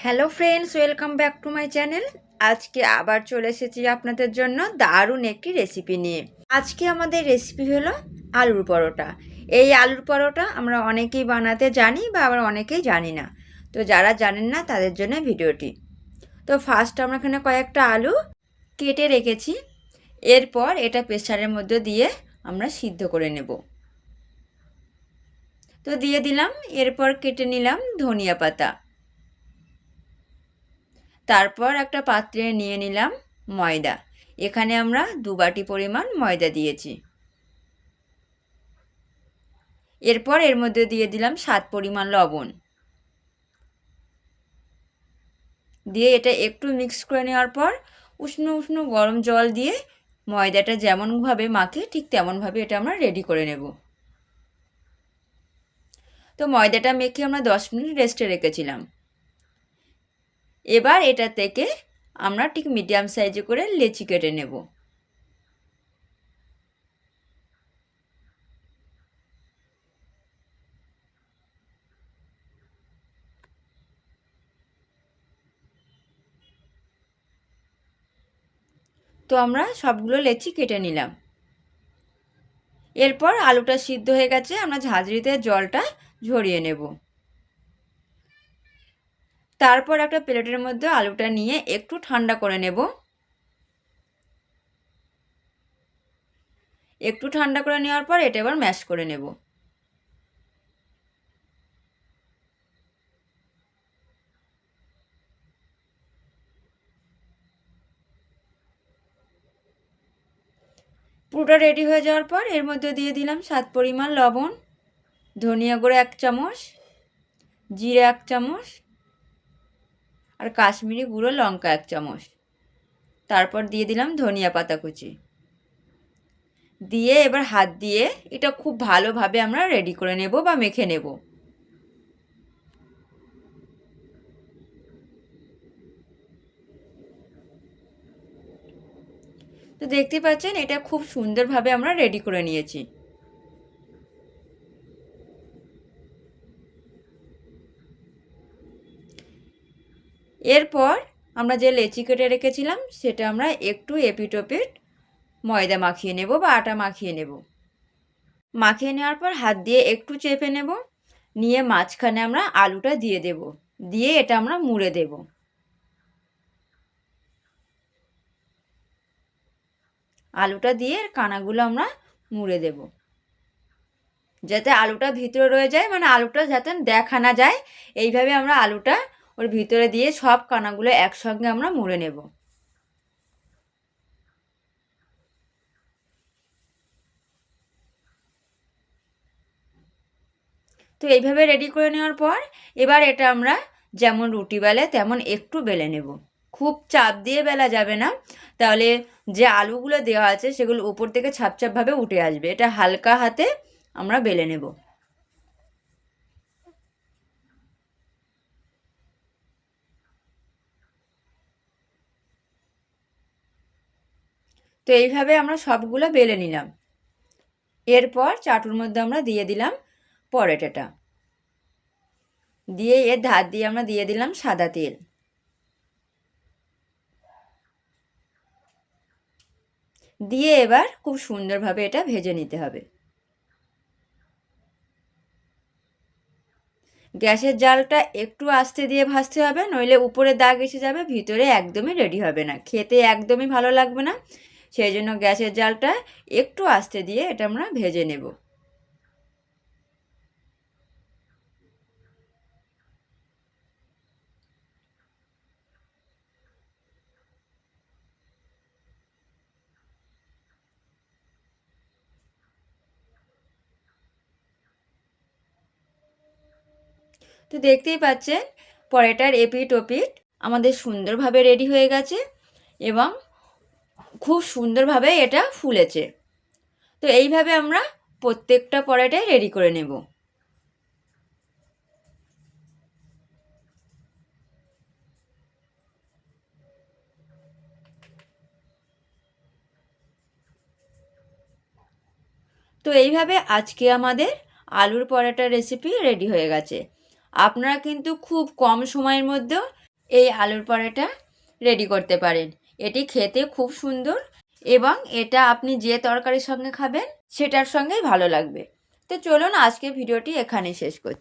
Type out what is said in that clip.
Hello friends, welcome back to my channel. আজকে আবার চলে এসেছি আপনাদের জন্য দারুণ একটি রেসিপি নিয়ে। আজকে আমাদের রেসিপি হলো আলুর পরোটা। এই আলুর পরোটা আমরা অনেকেই বানাতে জানি বা আবার অনেকেই জানি না। তো যারা জানেন না তাদের জন্য ভিডিওটি। তো ফার্স্ট আমরা এখানে কয়েকটা আলু কেটে রেখেছি। এরপর এটা প্রেসারের মধ্যে দিয়ে আমরা সিদ্ধ করে নেব। তো দিয়ে দিলাম, এরপর কেটে নিলাম ধনিয়া পাতা। তারপর একটা পাত্রে নিয়ে নিলাম ময়দা। এখানে আমরা 2 বাটি পরিমাণ ময়দা দিয়েছি। এরপর এর মধ্যে দিয়ে দিলাম স্বাদ পরিমাণ লবণ। দিয়ে এটা একটু মিক্স করে নেওয়ার পর উষ্ণ উষ্ণ গরম জল দিয়ে ময়দাটা যেমনভাবে মাখে ঠিক তেমনভাবে এটা আমরা রেডি করে নেব। তো ময়দাটা মেখে আমরা 10 মিনিট রেস্টে রেখেছিলাম। এবার এটা থেকে আমরা ঠিক মিডিয়াম সাইজে করে লেচি কেটে নেব। তো আমরা সবগুলো লেচি কেটে নিলাম। এরপর আলুটা সিদ্ধ হয়ে গেছে, আমরা ঝাঁঝরিতে জলটা ঝরিয়ে নেব। তারপর একটা প্লেটের মধ্যে আলুটা নিয়ে একটু ঠান্ডা করে নেব। একটু ঠান্ডা করে নেওয়ার পর এটা এবার ম্যাশ করে নেব। পুরোটা রেডি হয়ে যাওয়ার পর এর মধ্যে দিয়ে দিলাম স্বাদ পরিমাণ লবণ, ধনিয়া গুঁড়ো 1 চামচ, জিরে 1 চামচ আর কাশ্মীরি গুঁড়ো লঙ্কা 1 চামচ। তারপর দিয়ে দিলাম ধনিয়া পাতা কুচি। দিয়ে এবার হাত দিয়ে এটা খুব ভালোভাবে আমরা রেডি করে নেব বা মেখে নেব। তো দেখতে পাচ্ছেন এটা খুব সুন্দরভাবে আমরা রেডি করে নিয়েছি। এরপর আমরা যে লেচি কেটে রেখেছিলাম সেটা আমরা একটু এপিট ওপিট ময়দা মাখিয়ে নেব বা আটা মাখিয়ে নেব। মাখিয়ে নেওয়ার পর হাত দিয়ে একটু চেপে নেব, নিয়ে মাঝখানে আমরা আলুটা দিয়ে দেব, দিয়ে এটা আমরা মুড়ে দেব। আলুটা দিয়ে কানাগুলো আমরা মুড়ে দেব, যাতে আলুটা ভিতরে রয়ে যায়, মানে আলুটা যাতে দেখা না যায়। এইভাবে আমরা আলুটা ওর ভিতরে দিয়ে সব কানাগুলো একসঙ্গে আমরা মুড়ে নেব। তো এইভাবে রেডি করে নেওয়ার পর এবার এটা আমরা যেমন রুটি বেলে তেমন একটু বেলে নেব। খুব চাপ দিয়ে বেলা যাবে না, তাহলে যে আলুগুলো দেওয়া আছে সেগুলো উপর থেকে ছাপছাপভাবে উঠে আসবে। এটা হালকা হাতে আমরা বেলে নেব। তো এইভাবে আমরা সবগুলো বেলে নিলাম। এরপর চাটুর মধ্যে আমরা দিয়ে দিলাম পরোটাটা, দিয়ে এর ধার দিয়ে আমরা দিয়ে দিলাম সাদা তেল। দিয়ে এবার খুব সুন্দরভাবে এটা ভেজে নিতে হবে। গ্যাসের জালটা একটু আস্তে দিয়ে ভাজতে হবে, নইলে উপরে দাগ এসে যাবে, ভিতরে একদমই রেডি হবে না, খেতে একদমই ভালো লাগবে না। সেই জন্য গ্যাসের জালটা একটু আস্তে দিয়ে এটা আমরা ভেজে নেব। তো দেখতেই পাচ্ছেন পরোটার এপিট ওপিট আমাদের সুন্দরভাবে রেডি হয়ে গেছে এবং খুব সুন্দরভাবে এটা ফুলেছে। তো এইভাবে আমরা প্রত্যেকটা পরোটাই রেডি করে নেব। তো এইভাবে আজকে আমাদের আলুর পরোটা রেসিপি রেডি হয়ে গেছে। আপনারা কিন্তু খুব কম সময়ের মধ্যেও এই আলুর পরোটা রেডি করতে পারেন। এটি খেতে খুব সুন্দর এবং এটা আপনি যে তরকারির সঙ্গে খাবেন সেটার সঙ্গেই ভালো লাগবে। তো চলুন আজকে ভিডিওটি এখানেই শেষ করছি।